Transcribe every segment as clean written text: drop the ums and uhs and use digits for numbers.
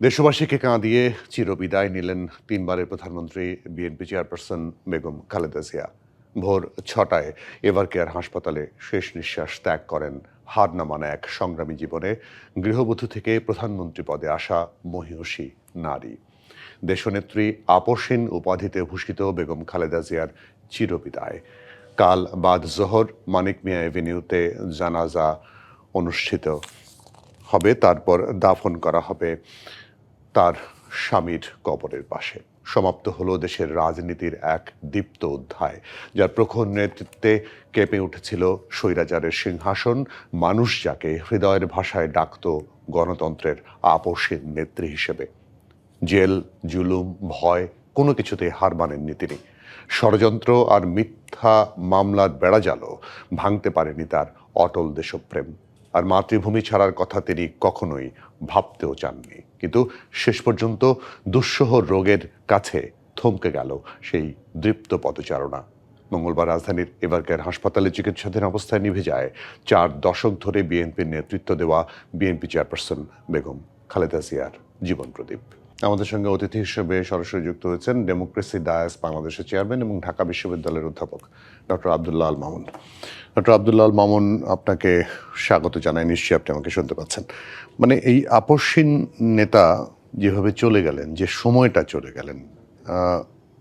দেশবাসীকে কাঁদিয়ে চিরবিদায় নিলেন তিনবারের প্রধানমন্ত্রী বিএনপি চেয়ারপারসন বেগম খালেদা জিয়া। ভোর 6টায় এভারকেয়ার হাসপাতালে শেষ নিঃশ্বাস ত্যাগ করেন হার না মানা এক সংগ্রামী জীবনে গৃহবধূ থেকে প্রধানমন্ত্রী পদে আসা মহিয়সী নারী। দেশনেত্রী আপসীন উপাধিতে ভূষিত বেগম খালেদা জিয়ার চিরবিদায়। কাল বাদ জোহর মানিক মিয়া এভিনিউতে জানাজা অনুষ্ঠিত হবে, তারপর দাফন করা হবে তার স্বামীর কবরের পাশে। সমাপ্ত হলো দেশের রাজনীতির এক দীপ্ত অধ্যায়, যার প্রখর নেতৃত্বে কেঁপে উঠেছিল স্বৈরাচারের সিংহাসন। মানুষ যাকে হৃদয়ের ভাষায় ডাকত গণতন্ত্রের আপসীন নেত্রী হিসেবে। জেল, জুলুম, ভয় কোনো কিছুতেই হার মানেননি তিনি। ষড়যন্ত্র আর মিথ্যা মামলার বেড়াজালও ভাঙতে পারেনি তার অটল দেশপ্রেম। আর মাতৃভূমি ছাড়ার কথা তিনি কখনোই ভাবতেও চাননি। কিন্তু শেষ পর্যন্ত দুঃসহ রোগের কাছে থমকে গেল সেই দৃপ্ত পদচারণা। মঙ্গলবার রাজধানীর এভারকেয়ার হাসপাতালে চিকিৎসাধীন অবস্থায় নিভে যায় 4 দশক ধরে বিএনপির নেতৃত্ব দেওয়া বিএনপি চেয়ারপারসন বেগম খালেদা জিয়ার জীবন প্রদীপ। আমাদের সঙ্গে অতিথি হিসেবে সরাসরি যুক্ত হয়েছেন ডেমোক্রেসি ডায়াস বাংলাদেশের চেয়ারম্যান এবং ঢাকা বিশ্ববিদ্যালয়ের অধ্যাপক ডক্টর আব্দুল্লাহ আল মামুন। ডক্টর আব্দুল্লাহ আল মামুন, আপনাকে স্বাগত জানাই। নিশ্চয়ই আপনি আমাকে শুনতে পাচ্ছেন। মানে এই আপসীন নেতা যেভাবে চলে গেলেন, যে সময়টা চলে গেলেন,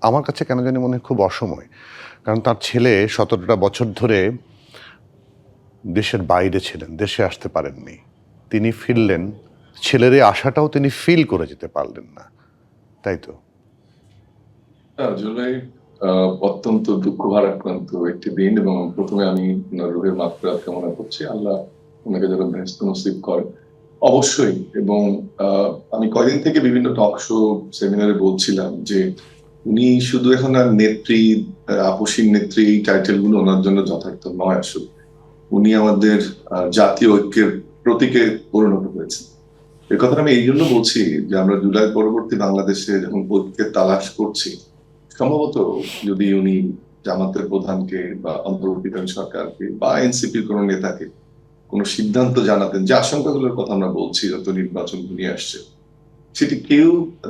আমার কাছে কেন জানি মনে হয় খুব অসময়। কারণ তার ছেলে 17টা বছর ধরে দেশের বাইরে ছিলেন, দেশে আসতে পারেননি। তিনি ফিরলেন, ছেলের এই আশাটাও তিনি ফিল করে যেতে পারলেন না, তাই তো? জুলাই অত্যন্ত দুঃখ ভারাক্রান্ত একটি দিন, এবং প্রথমে আমি রুহের মাগফিরাত কামনা করছি। আল্লাহ ওনাকে যেন বেহেশত নসিব করে অবশ্যই। এবং আমি কয়েকদিন থেকে বিভিন্ন টক শো, সেমিনারে বলছিলাম যে উনি শুধু এখন আর নেত্রী, আপসীন নেত্রী টাইটেল গুলো ওনার জন্য যথার্থ নয়। আসলে উনি আমাদের জাতীয় ঐক্যের প্রতীকে পরিণত হয়েছেন। এ কথাটা আমি এই জন্য বলছি যে আমরা জুলাই পরবর্তী বাংলাদেশে যখন ঐক্যের তালাশ করছি, সম্ভবত যদি উনি জামাতের প্রধানকে বা অন্তর্বর্তীকালীন সরকারকে বা এনসিপির কোন নেতাকে কোন সিদ্ধান্ত জানাতেন, যে আশঙ্কাগুলোর কথা আমরা বলছি, যত নির্বাচন ঘনিয়ে আসছে, সেটি কেউ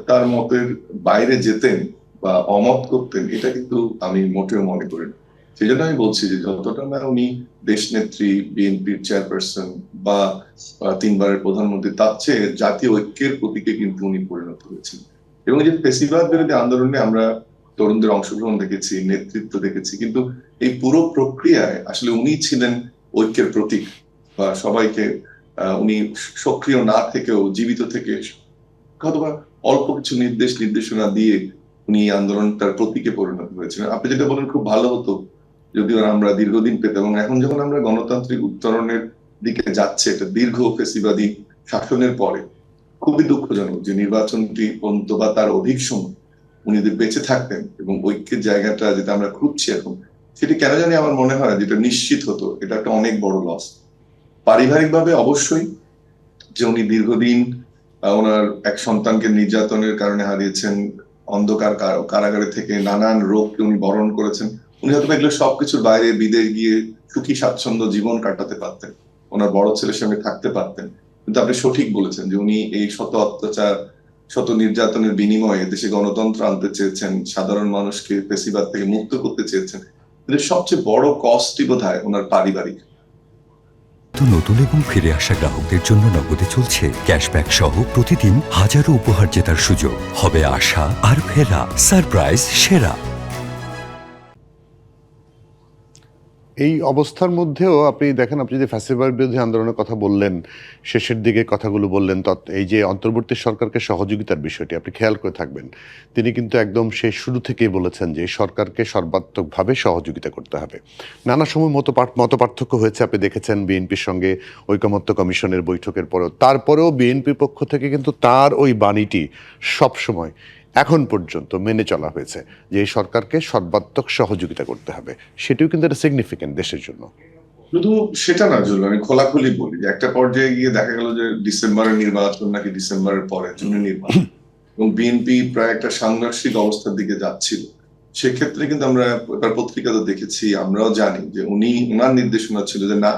তার মতের বাইরে যেতেন বা অমত করতেন, এটা কিন্তু আমি মোটেও মনে করি না। সেই জন্য আমি বলছি যে যতটা না উনি দেশনেত্রী, বিএনপির চেয়ারপারসন বা 3বারের প্রধানমন্ত্রী, তার চেয়ে জাতীয় ঐক্যের প্রতীকে কিন্তু উনি পরিণত হয়েছেন। এবং যে ফেসিবাদ বিরোধী আন্দোলনে আমরা তরুণদের অংশগ্রহণ দেখেছি, নেতৃত্ব দেখেছি, কিন্তু এই পুরো প্রক্রিয়ায় আসলে উনি ছিলেন ঐক্যের প্রতীক। বা সবাইকে উনি সক্রিয় না থেকেও, জীবিত থেকে অথবা অল্প কিছু নির্দেশনা দিয়ে উনি আন্দোলনটার প্রতীকে পরিণত হয়েছিলেন। আপনি যেটা বলেন খুব ভালো হতো যদিও আমরা দীর্ঘদিন পেতাম। এবং এখন যখন আমরা গণতান্ত্রিক উত্তরণের দিকে যাচ্ছে, এটা দীর্ঘ ফেসিবাদী শাসনের পরে, খুবই দুঃখজনক যে নির্বাচনটি পর্যন্ত বা তার অধিক সময় উনি যদি বেঁচে থাকতেন এবং ঐক্যের জায়গাটা যেটা আমরা খুঁজছি এখন, সেটি কেন জানি আমার মনে হয় যেটা নিশ্চিত হতো, এটা একটা অনেক বড় লস। পারিবারিকভাবে অবশ্যই, যে উনি দীর্ঘদিন ওনার এক সন্তানকে নির্যাতনের কারণে হারিয়েছেন, অন্ধকার কারাগারে থেকে নানান রোগকে উনি বরণ করেছেন। উনি হয়তো এগুলো সবকিছুর বাইরে বিদেশ গিয়ে সুখী স্বাচ্ছন্দ্য জীবন কাটাতে পারতেন, ওনার বড় ছেলের সঙ্গে থাকতে পারতেন। কিন্তু আপনি সঠিক বলেছেন যে উনি এই শত অত্যাচার, শত নির্যাতনের বিনিময়ে দেশে গণতন্ত্র আনতে চেয়েছেন, সাধারণ মানুষকে ফেসিবাদ থেকে মুক্ত করতে চেয়েছেন। কিন্তু সবচেয়ে বড় কষ্টই বোধহয় ওনার পারিবারিক। নতুন এবং ফিরে আসা গ্রাহকদের জন্য নগদে চলছে ক্যাশব্যাক সহ প্রতিদিন হাজারো উপহার জেতার সুযোগ। হবে আশা আর ফেরা, সারপ্রাইজ সেরা। এই অবস্থার মধ্যেও আপনি দেখেন, আপনি যে ফ্যাসিবাদ বিরোধী আন্দোলনের কথা বললেন, শেষের দিকে কথাগুলো বললেন, এই যে অন্তর্বর্তী সরকারকে সহযোগিতার বিষয়টি আপনি খেয়াল করে থাকবেন, তিনি কিন্তু একদম সেই শুরু থেকেই বলেছেন যে সরকারকে সর্বাত্মকভাবে সহযোগিতা করতে হবে। নানা সময় মত পার্থক্য হয়েছে, আপনি দেখেছেন বিএনপির সঙ্গে ঐকমত্য কমিশনের বৈঠকের পরেও। তারপরেও বিএনপির পক্ষ থেকে কিন্তু তার ওই বাণীটি সবসময় এখন পর্যন্ত মেনে চলা হয়েছে যে এই সরকারকে সর্বাত্মক সহযোগিতা করতে হবে। সেটিও কিন্তু একটা সিগনিফিকেন্ট দেশের জন্য। শুধু সেটা না, জন্য আমি খোলাখুলি বলি যে একটা পর্যায়ে গিয়ে দেখা গেল যে ডিসেম্বরের নির্বাচন নাকি ডিসেম্বরের পরে জুনে নির্বাচন, এবং বিএনপি প্রায় একটা সাংঘর্ষিক অবস্থার দিকে যাচ্ছিল। সেক্ষেত্রে কিন্তু আমরা পত্রিকাতে দেখেছি, আমরাও জানি যে উনি, ওনার নির্দেশনা ছিল যে না,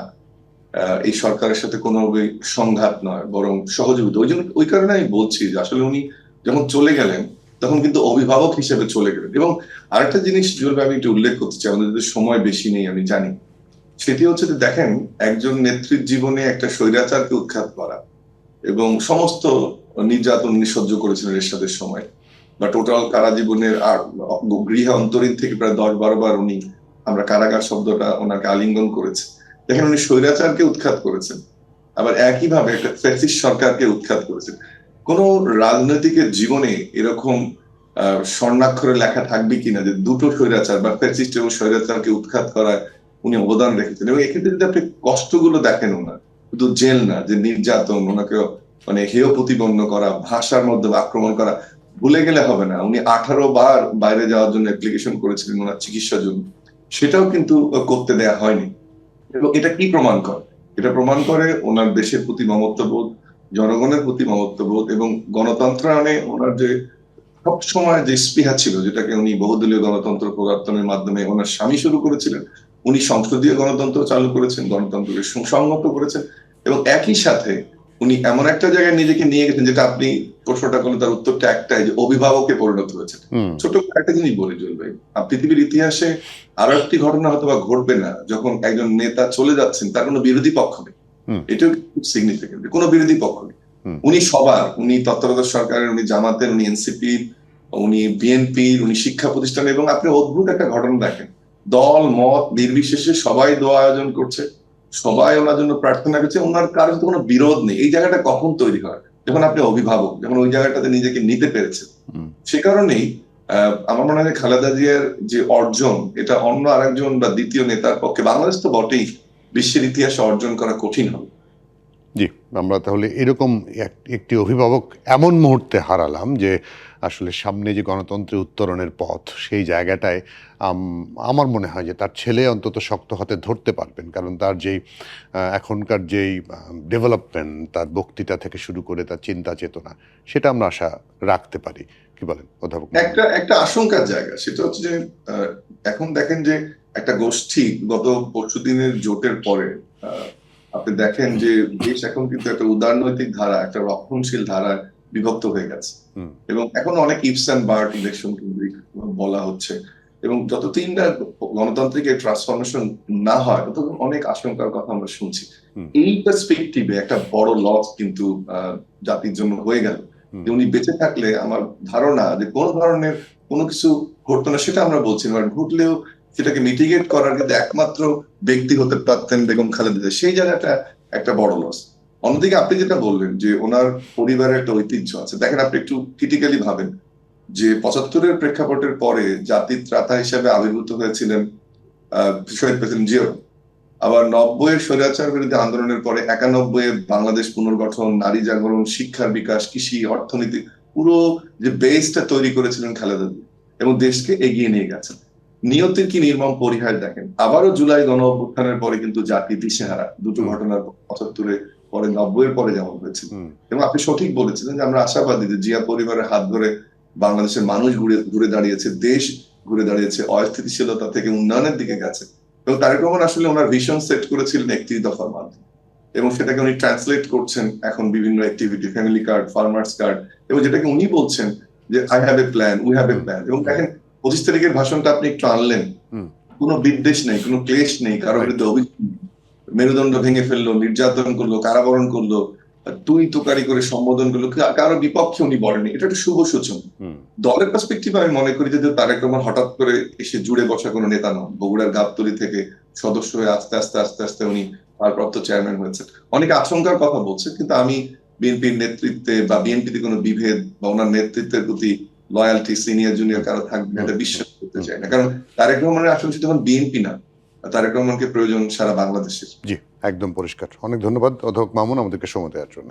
এই সরকারের সাথে কোনো সংঘাত নয়, বরং সহযোগিতা। ওই কারণে আমি বলছি যে আসলে উনি যখন চলে গেলেন তখন কিন্তু অভিভাবক হিসেবে চলে গেলেন। এবং আরেকটা জিনিস জুয়েল ভাই আমি একটু উল্লেখ করতে চাই, আমাদের যদি সময় বেশি নেই আমি জানি, সেটি হচ্ছে যে দেখেন, একজন নেত্রীর জীবনে একটা স্বৈরাচারকে উৎখাত করা এবং সমস্ত নির্যাতন উনি সহ্য করেছিলেন এরশাদের সময়, বা টোটাল কারা জীবনের আর গৃহে অন্তরীণ থেকে প্রায় 10-12 বার উনি, আমরা কারাগার শব্দটা ওনাকে আলিঙ্গন করেছে। দেখেন, উনি স্বৈরাচারকে উৎখাত করেছেন, আবার একইভাবে একটা ফ্যাসিস্ট সরকারকে উৎখাত করেছেন। কোন রাজনৈতিকের জীবনে এরকম স্বর্ণাক্ষরে লেখা থাকবে কিনা যে দুটো স্বৈরাচার বা ফ্যাসিস্ট এবং স্বৈরাচারকে উৎখাত করায় উনি অবদান রেখেছেন। এবং এক্ষেত্রে যদি আপনি কষ্টগুলো দেখেন, ওনার শুধু জেল না, যে নির্যাতন, ওনাকে মানে হেয় প্রতিপন্ন করা, ভাষার মধ্যে আক্রমণ করা, ভুলে গেলে হবে না উনি 18 বার বাইরে যাওয়ার জন্য অ্যাপ্লিকেশন করেছিলেন ওনার চিকিৎসার জন্য, সেটাও কিন্তু করতে দেয়া হয়নি। এবং এটা কি প্রমাণ করে? এটা প্রমাণ করে ওনার দেশের প্রতি মমত্ববোধ, জনগণের প্রতি মমত্ববোধ, এবং গণতন্ত্রায়নে ওনার যে সবসময় যে স্পৃহা ছিল, যেটাকে উনি বহুদলীয় গণতন্ত্র প্রবর্তনের মাধ্যমে ওনার স্বামী শুরু করেছিলেন, উনি সংসদীয় গণতন্ত্র চালু করেছেন, গণতন্ত্রকে সুসংহত করেছেন, এবং একই সাথে উনি এমন একটা জায়গায় নিজেকে নিয়ে গেছেন, যেটা আপনি প্রশ্নটা করলে তার উত্তরটা একটাই, যে অভিভাবকে পরিণত হয়েছে। ছোট একটা জিনিস বলি জুয়েল ভাই, পৃথিবীর ইতিহাসে আরো একটি ঘটনা হয়তো বা ঘটবে না, যখন একজন নেতা চলে যাচ্ছেন তার কোনো বিরোধী পক্ষ নেই। এটাও খুব সিগনিফিকেন্ট, কোনো বিরোধী পক্ষ নেই। উনি সবার, উনি তত্ত্বাবধায়ক সরকারের, উনি জামাতের, উনি এনসিপি, উনি বিএনপির, উনি শিক্ষা প্রতিষ্ঠান, এবং আপনি অদ্ভুত একটা ঘটনা দেখেন, দল মত নির্বিশেষে সবাই দোয়া আয়োজন করছে, সবাই ওনার জন্য প্রার্থনা করছে, ওনার কারোর সাথে কোনো বিরোধ নেই। এই জায়গাটা কখন তৈরি হয়? যখন আপনি অভিভাবক, যখন ওই জায়গাটাতে নিজেকে নিতে পেরেছেন। সে কারণেই আমার মনে হয় খালেদা জিয়ার যে অর্জন, এটা অন্য আরেকজন বা দ্বিতীয় নেতার পক্ষে, বাংলাদেশ তো বটেই, বিশ্বের ইতিহাসে অর্জন করা কঠিন হবে। জি, আমরা তাহলে এরকম একটি অভিভাবক এমন মুহূর্তে হারালাম যে আসলে সামনে যে গণতন্ত্রের উত্তরণের পথ, সেই জায়গাটায় আমার মনে হয় যে তার ছেলে অন্তত শক্ত হাতে ধরতে পারবেন, কারণ তার যেই এখনকার যেই ডেভেলপমেন্ট, তার বক্তৃতা থেকে শুরু করে তার চিন্তা চেতনা, সেটা আমরা আশা রাখতে পারি। কি বলেন অধ্যাপক? একটা আশঙ্কার জায়গা সেটা হচ্ছে যে এখন দেখেন যে একটা গোষ্ঠী গত পরশুদিনের জোটের পরে আপনি দেখেন যে দেশ এখন কিন্তু একটা উদারনৈতিক ধারা, একটা রক্ষণশীল ধারায় বিভক্ত হয়ে গেছে, এবং এখন অনেক ইফস অ্যান্ড বার্ট ইলেকশন কিন্তু বলা হচ্ছে, এবং যতদিন না গণতান্ত্রিক ট্রান্সফরমেশন না হয় ততক্ষণ অনেক আশঙ্কার কথা আমরা শুনছি। এই পার্সপেক্টিভে একটা বড় লস কিন্তু জাতির জন্য হয়ে গেল। উনি বেঁচে থাকলে আমার ধারণা যে কোন ধরনের কোনো কিছু ঘটতো না, সেটা আমরা বলছি না, ঘটলেও সেটাকে মিটিগেট করার কিন্তু একমাত্র ব্যক্তি হতে পারতেন বেগম খালেদা জিয়া। সেই জায়গাটা একটা বড় লস। অন্যদিকে আপনি যেটা বললেন যে ওনার পরিবারের একটা ঐতিহ্য আছে, দেখেন আপনি একটু ক্রিটিক্যালি ভাবেন যে 75-এর প্রেক্ষাপটের পরে জাতির ত্রাতা হিসেবে আবির্ভূত হয়েছিলেন শহীদ প্রেসিডেন্ট জিয়া, আবার 90-এর স্বৈরাচার বিরোধী আন্দোলনের পরে 91-এ বাংলাদেশ পুনর্গঠন, নারী জাগরণ, শিক্ষার বিকাশ, কৃষি, অর্থনীতি, পুরো যে বেসটা তৈরি করেছিলেন খালেদা জিয়া, এবং দেশকে এগিয়ে নিয়ে গেছেন। নিয়তির কি নির্মম পরিহাস দেখেন, আবারও জুলাই গণ অভ্যুত্থানের পরে কিন্তু জাতি দিশেহারা, দুটো ঘটনার 75-এর পরে 90-এর পরে যেমন হয়েছিল। এবং আপনি সঠিক বলেছিলেন যে আমরা আশাবাদী যে জিয়া পরিবারের হাত ধরে বাংলাদেশের মানুষ ঘুরে দাঁড়িয়েছে, দেশ ঘুরে দাঁড়িয়েছে, অস্থিতিশীলতা থেকে উন্নয়নের দিকে গেছে। এবং তারেক রহমান আসলে ওনার ভিশন সেট করেছিলেন 31 দফার মাধ্যমে, এবং সেটাকে উনি ট্রান্সলেট করছেন এখন বিভিন্ন activity, family card, farmers card, এবং যেটাকে উনি বলছেন যে I have a plan, we have a plan. এবং দেখেন 25 তারিখের ভাষণটা আপনি একটু আনলেন, কোনো বিদ্বেষ নেই, কোনো ক্লেশ নেই, কারোর বিরুদ্ধে অভিযোগ, মেরুদণ্ড ভেঙে ফেললো, নির্যাতন করলো, কারাবরণ করলো, তুই তোকারি করে সম্বোধন করলো, কারো বিপক্ষে উনি বলেনি। এটা একটা শুভ সূচনা। দলের পার্সপেক্টিভে আমি মনে করি যে তারেক রহমান হঠাৎ করে এসে জুড়ে বসা কোনো নেতা নন। বগুড়ার গাবতলী থেকে সদস্য হয়ে আস্তে আস্তে আস্তে আস্তে উনি ভারপ্রাপ্ত চেয়ারম্যান হয়েছেন। অনেকে আশঙ্কার কথা বলছে, কিন্তু আমি বিএনপির নেতৃত্বে বা বিএনপিতে কোনো বিভেদ বা ওনার নেতৃত্বের প্রতি লয়ালটি সিনিয়র জুনিয়র কারো থাকবে এটা বিশ্বাস করতে চাই না, কারণ তারেক রহমানের আসলে তখন বিএনপি না, তারেক রহমানকে প্রয়োজন সারা বাংলাদেশের। জি, একদম পরিষ্কার। অনেক ধন্যবাদ অধ্যাপক মামুন আমাদেরকে সময় দেওয়ার জন্য।